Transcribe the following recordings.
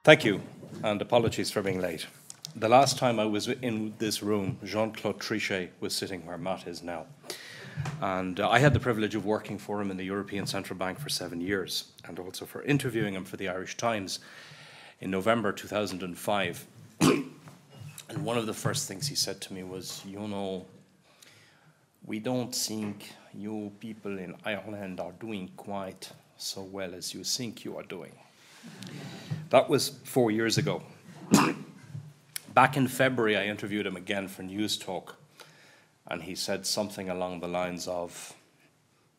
Thank you, and apologies for being late. The last time I was in this room, Jean-Claude Trichet was sitting where Matt is now. And I had the privilege of working for him in the European Central Bank for 7 years, and also for interviewing him for the Irish Times in November 2005. And one of the first things he said to me was, you know, we don't think you people in Ireland are doing quite so well as you think you are doing. That was 4 years ago. Back in February, I interviewed him again for Newstalk, and he said something along the lines of,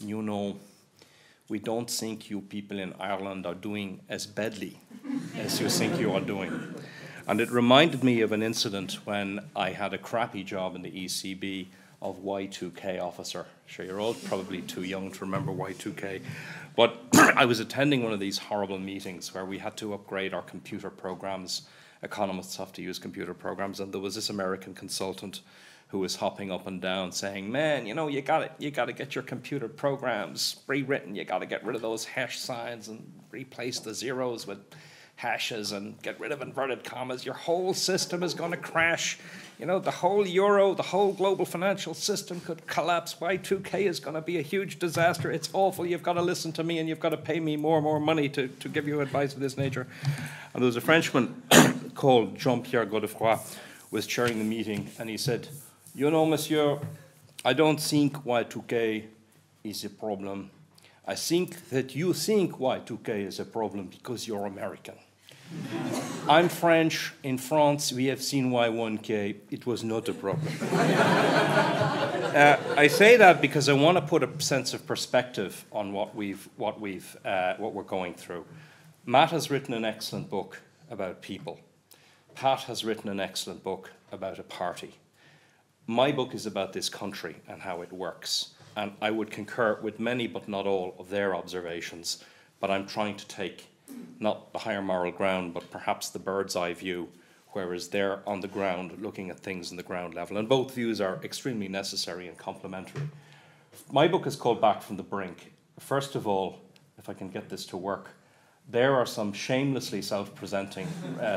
you know, we don't think you people in Ireland are doing as badly as you think you are doing. And it reminded me of an incident when I had a crappy job in the ECB of Y2K officer. Sure, you're all probably too young to remember Y2K. But I was attending one of these horrible meetings where we had to upgrade our computer programs. Economists have to use computer programs, and there was this American consultant who was hopping up and down saying, man, you know, you got to get your computer programs rewritten. You got to get rid of those hash signs and replace the zeros with hashes and get rid of inverted commas. Your whole system is going to crash. You know, the whole euro, the whole global financial system could collapse. Y2K is going to be a huge disaster. It's awful. You've got to listen to me, and you've got to pay me more money to give you advice of this nature. And there was a Frenchman called Jean-Pierre Godefroy was chairing the meeting, and he said, you know, monsieur, I don't think Y2K is a problem. I think that you think Y2K is a problem because you're American. I'm French. In France, we have seen Y1K. It was not a problem. I say that because I want to put a sense of perspective on what we're going through. Matt has written an excellent book about people. Pat has written an excellent book about a party. My book is about this country and how it works. And I would concur with many, but not all, of their observations. But I'm trying to take not the higher moral ground, but perhaps the bird's eye view, whereas they're on the ground looking at things in the ground level. And both views are extremely necessary and complementary. My book is called Back from the Brink. First of all, if I can get this to work, there are some shamelessly self-presenting,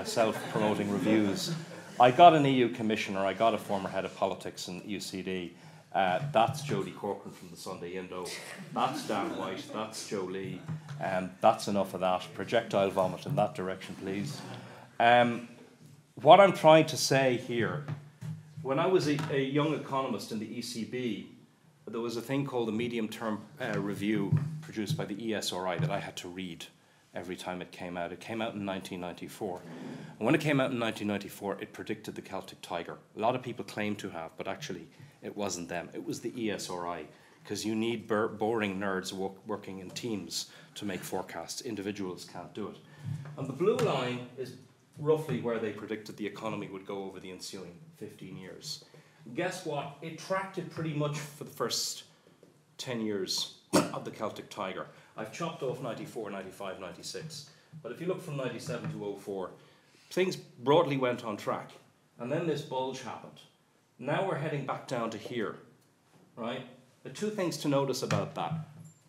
self-promoting reviews. I got an EU commissioner, I got a former head of politics in UCD. That's Jodie Corcoran from the Sunday Indo. That's Dan White. That's Joe Lee. That's enough of that. Projectile vomit in that direction, please. What I'm trying to say here, when I was a young economist in the ECB, there was a thing called the medium-term review produced by the ESRI that I had to read every time it came out. It came out in 1994. And when it came out in 1994, it predicted the Celtic Tiger. A lot of people claim to have, but actually it wasn't them. It was the ESRI, because you need boring nerds working in teams to make forecasts. Individuals can't do it. And the blue line is roughly where they predicted the economy would go over the ensuing 15 years. Guess what? It tracked it pretty much for the first 10 years of the Celtic Tiger. I've chopped off 94, 95, 96. But if you look from 97 to 04, things broadly went on track. And then this bulge happened. Now we're heading back down to here, right? The two things to notice about that.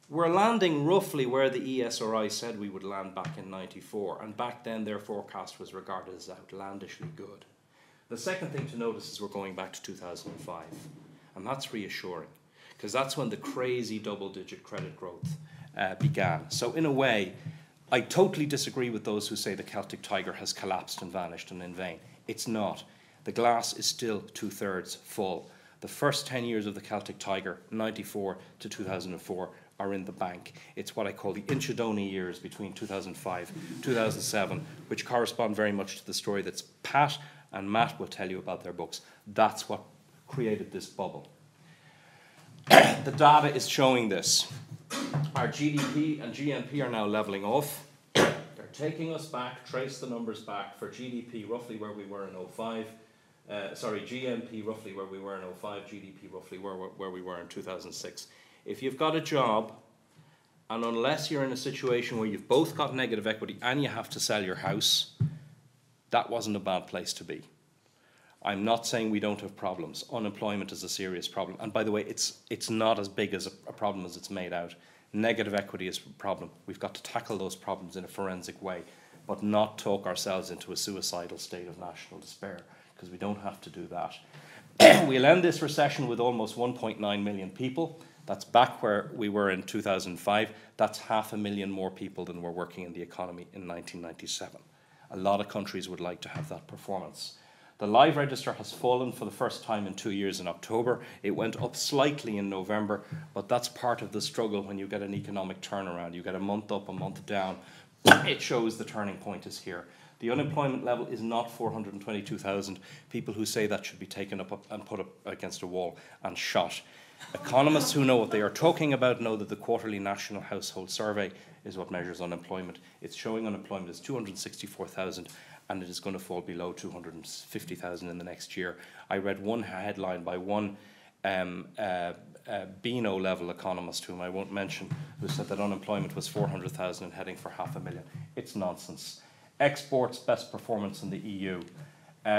We're landing roughly where the ESRI said we would land back in 94, and back then their forecast was regarded as outlandishly good. The second thing to notice is we're going back to 2005, and that's reassuring, because that's when the crazy double-digit credit growth began. So in a way, I totally disagree with those who say the Celtic Tiger has collapsed and vanished and in vain. It's not. The glass is still 2/3 full. The first 10 years of the Celtic Tiger, 94 to 2004, are in the bank. It's what I call the Inchydoney years between 2005 and 2007, which correspond very much to the story that Pat and Matt will tell you about their books. That's what created this bubble. The data is showing this. Our GDP and GNP are now leveling off. They're taking us back, trace the numbers back for GDP roughly where we were in 05. GNP roughly where we were in 05, GDP roughly where we were in 2006. If you've got a job, and unless you're in a situation where you've both got negative equity and you have to sell your house, that wasn't a bad place to be. I'm not saying we don't have problems. Unemployment is a serious problem. And by the way, it's not as big as a problem as it's made out. Negative equity is a problem. We've got to tackle those problems in a forensic way. but not talk ourselves into a suicidal state of national despair, because we don't have to do that. We'll end this recession with almost 1.9 million people. That's back where we were in 2005. That's 500,000 more people than were working in the economy in 1997. A lot of countries would like to have that performance. The live register has fallen for the first time in 2 years in October. It went up slightly in November, but that's part of the struggle when you get an economic turnaround. You get a month up, a month down. It shows the turning point is here. The unemployment level is not 422,000. People who say that should be taken up and put up against a wall and shot. Economists who know what they are talking about know that the quarterly National Household Survey is what measures unemployment. It's showing unemployment is 264,000, and it is going to fall below 250,000 in the next year. I read one headline by one Beano level economist, whom I won't mention, who said that unemployment was 400,000 and heading for 500,000. It's nonsense. Exports, best performance in the EU.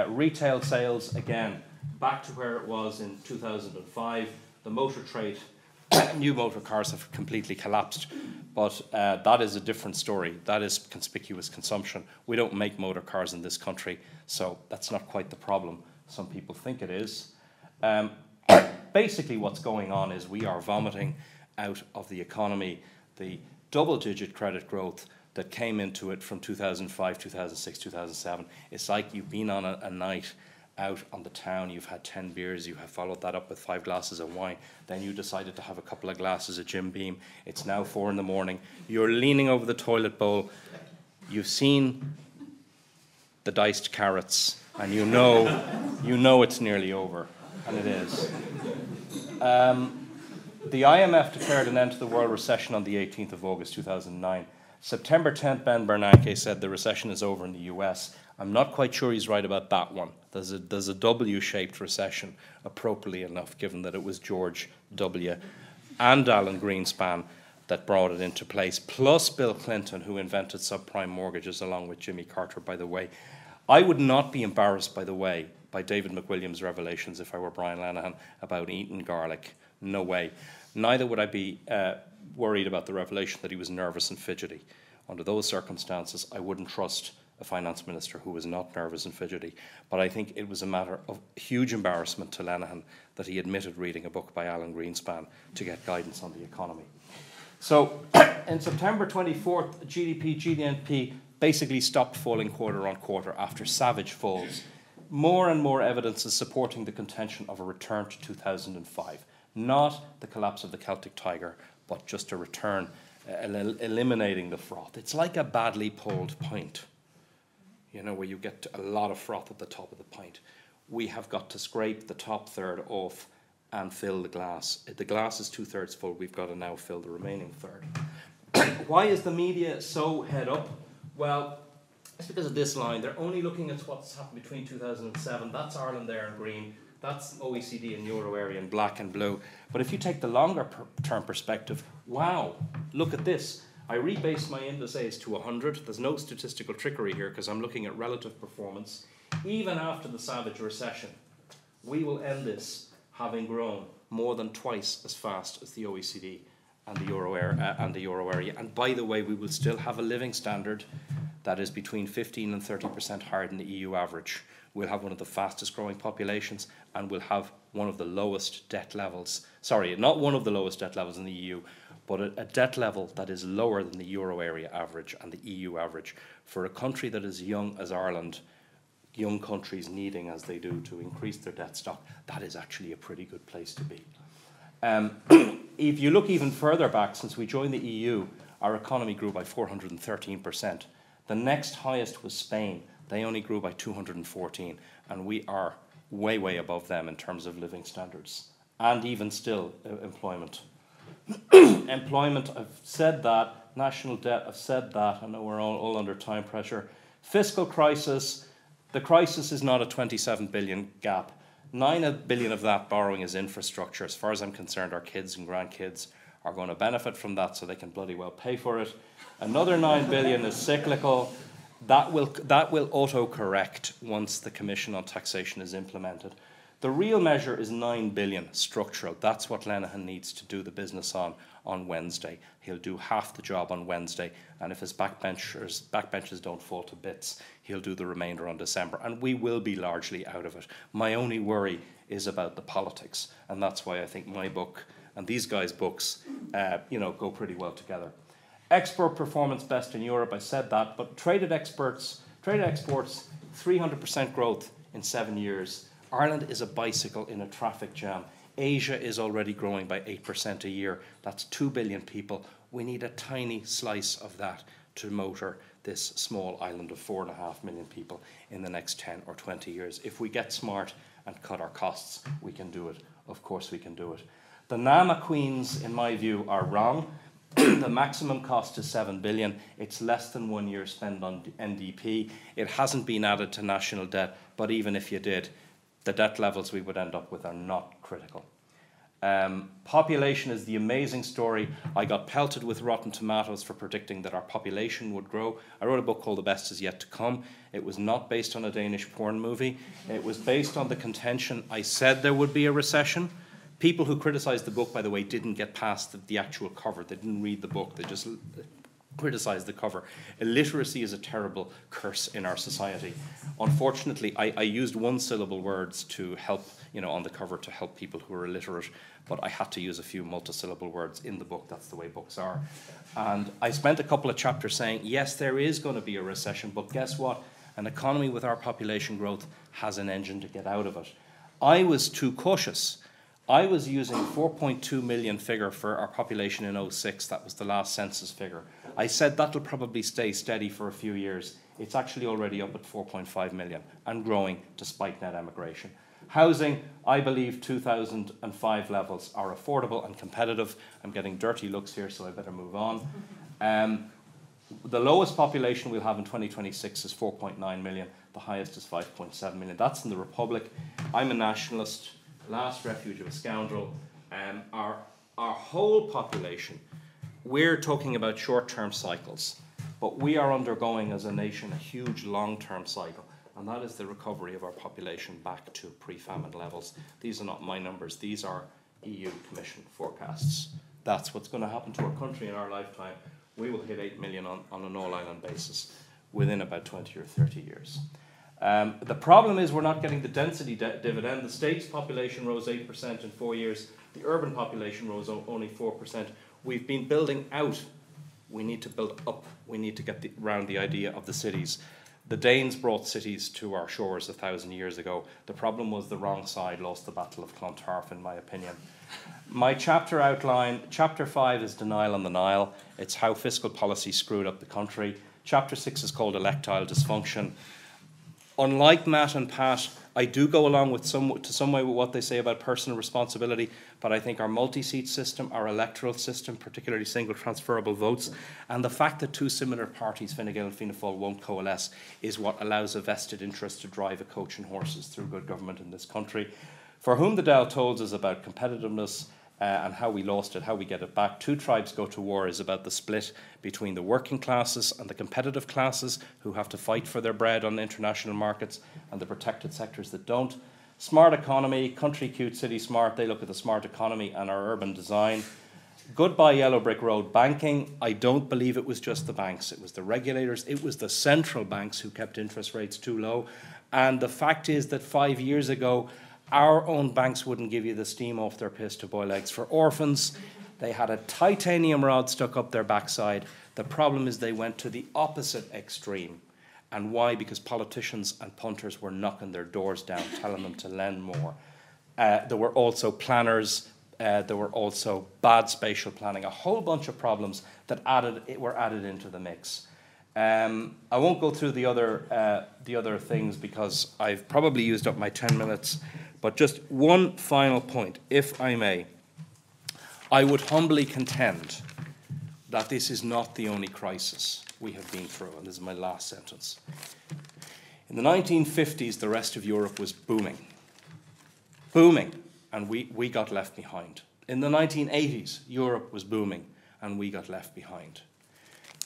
Retail sales, again, back to where it was in 2005. The motor trade, new motor cars have completely collapsed, but that is a different story. That is conspicuous consumption. We don't make motor cars in this country, so that's not quite the problem some people think it is. Basically what's going on is we are vomiting out of the economy the double-digit credit growth that came into it from 2005, 2006, 2007. It's like you've been on a night out on the town, you've had 10 beers, you have followed that up with 5 glasses of wine, then you decided to have a couple of glasses of Jim Beam. It's now 4 in the morning. You're leaning over the toilet bowl. You've seen the diced carrots, and you know it's nearly over, and it is. The IMF declared an end to the world recession on the 18th of August 2009. September 10th, Ben Bernanke said the recession is over in the US. I'm not quite sure he's right about that one. There's a W-shaped recession, appropriately enough, given that it was George W. and Alan Greenspan that brought it into place, plus Bill Clinton, who invented subprime mortgages, along with Jimmy Carter, by the way. I would not be embarrassed, by the way, by David McWilliams' revelations if I were Brian Lenihan about eating garlic. No way. Neither would I be worried about the revelation that he was nervous and fidgety. Under those circumstances, I wouldn't trust a finance minister who was not nervous and fidgety. But I think it was a matter of huge embarrassment to Lenihan that he admitted reading a book by Alan Greenspan to get guidance on the economy. So in September 24th, GDP basically stopped falling quarter on quarter after savage falls. More and more evidence is supporting the contention of a return to 2005. Not the collapse of the Celtic Tiger, but just a return, eliminating the froth. It's like a badly pulled pint, you know, where you get a lot of froth at the top of the pint. We have got to scrape the top third off and fill the glass. If the glass is 2/3 full, we've got to now fill the remaining third. Why is the media so head up? Well, it's because of this line. They're only looking at what's happened between 2007. That's Ireland there in green. That's OECD and Euro area in black and blue. But if you take the longer term perspective, wow, look at this. I rebased my indices to 100. There's no statistical trickery here because I'm looking at relative performance. Even after the savage recession, we will end this having grown more than twice as fast as the OECD and the Euro area. And by the way, we will still have a living standard that is between 15 and 30% higher than the EU average. We'll have one of the fastest growing populations, and we'll have one of the lowest debt levels. Sorry, not one of the lowest debt levels in the EU, but a debt level that is lower than the Euro area average and the EU average. For a country that is young as Ireland, young countries needing, as they do, to increase their debt stock, that is actually a pretty good place to be. If you look even further back, since we joined the EU, our economy grew by 413%. The next highest was Spain. They only grew by 214, and we are way, way above them in terms of living standards. And even still, employment. Employment, I've said that. National debt, I've said that. I know we're all under time pressure. Fiscal crisis. The crisis is not a 27 billion gap. 9 billion of that borrowing is infrastructure. As far as I'm concerned, our kids and grandkids are going to benefit from that, so they can bloody well pay for it. Another 9 billion is cyclical. That will auto-correct once the Commission on Taxation is implemented. The real measure is 9 billion structural. That's what Lenihan needs to do the business on Wednesday. He'll do half the job on Wednesday, and if his backbenchers don't fall to bits, he'll do the remainder on December, and we will be largely out of it. My only worry is about the politics, and that's why I think my book and these guys' books, go pretty well together. Export performance best in Europe, I said that, but traded exports, 300% growth in 7 years. Ireland is a bicycle in a traffic jam. Asia is already growing by 8% a year. That's 2 billion people. We need a tiny slice of that to motor this small island of 4.5 million people in the next 10 or 20 years. If we get smart and cut our costs, we can do it. Of course we can do it. The NAMA Queens, in my view, are wrong. The maximum cost is 7 billion. It's less than 1 year spend on NDP. It hasn't been added to national debt, but even if you did, the debt levels we would end up with are not critical. Population is the amazing story. I got pelted with rotten tomatoes for predicting that our population would grow. I wrote a book called The Best Is Yet to Come. It was not based on a Danish porn movie. It was based on the contention I said there would be a recession. People who criticized the book, by the way, didn't get past the actual cover. They didn't read the book. They just criticized the cover. Illiteracy is a terrible curse in our society. Unfortunately, I used one-syllable words to help, on the cover to help people who are illiterate, but I had to use a few multisyllable words in the book. That's the way books are. And I spent a couple of chapters saying, yes, there is going to be a recession, but guess what? An economy with our population growth has an engine to get out of it. I was too cautious. I was using 4.2 million figure for our population in 2006. That was the last census figure. I said that'll probably stay steady for a few years. It's actually already up at 4.5 million and growing despite net emigration. Housing, I believe 2005 levels are affordable and competitive. I'm getting dirty looks here, so I better move on. The lowest population we'll have in 2026 is 4.9 million. The highest is 5.7 million. That's in the Republic. I'm a nationalist. Last refuge of a scoundrel. Our whole population, we're talking about short-term cycles, but we are undergoing as a nation a huge long-term cycle, and that is the recovery of our population back to pre-famine levels. These are not my numbers, these are EU Commission forecasts. That's what's going to happen to our country in our lifetime. We will hit 8 million on an all-island basis within about 20 or 30 years. The problem is we're not getting the density dividend. The state's population rose 8% in 4 years. The urban population rose only 4%. We've been building out. We need to build up. We need to get around the idea of the cities. The Danes brought cities to our shores 1,000 years ago. The problem was the wrong side lost the Battle of Clontarf, in my opinion. My chapter outline, chapter 5 is Denial on the Nile. It's how fiscal policy screwed up the country. Chapter 6 is called Electile Dysfunction. Unlike Matt and Pat, I do go along with some way with what they say about personal responsibility, but I think our multi-seat system, our electoral system, particularly single transferable votes, and the fact that two similar parties, Fine Gael and Fianna Fáil, won't coalesce is what allows a vested interest to drive a coach and horses through good government in this country. For whom the Dow tolls is about competitiveness, and how we lost it, how we get it back. Two Tribes Go to War is about the split between the working classes and the competitive classes who have to fight for their bread on the international markets and the protected sectors that don't. Smart economy, country cute, city smart. They look at the smart economy and our urban design. Goodbye yellow brick road banking. I don't believe it was just the banks. It was the regulators. It was the central banks who kept interest rates too low. And the fact is that 5 years ago, our own banks wouldn't give you the steam off their piss to boil eggs for orphans. They had a titanium rod stuck up their backside. The problem is they went to the opposite extreme. And why? Because politicians and punters were knocking their doors down, telling them to lend more. There were also planners. There were also bad spatial planning. A whole bunch of problems that were added into the mix. I won't go through the other things because I've probably used up my 10 minutes. But just one final point, if I may. I would humbly contend that this is not the only crisis we have been through, and this is my last sentence. In the 1950s, the rest of Europe was booming. Booming, and we got left behind. In the 1980s, Europe was booming, and we got left behind.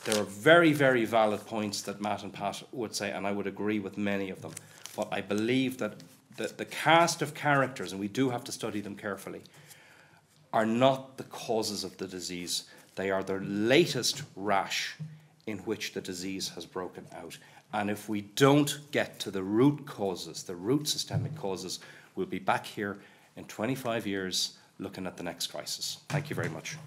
There are very, very valid points that Matt and Pat would say, and I would agree with many of them. But I believe that the cast of characters, and we do have to study them carefully, are not the causes of the disease. They are the latest rash in which the disease has broken out. And if we don't get to the root causes, the root systemic causes, we'll be back here in 25 years looking at the next crisis. Thank you very much.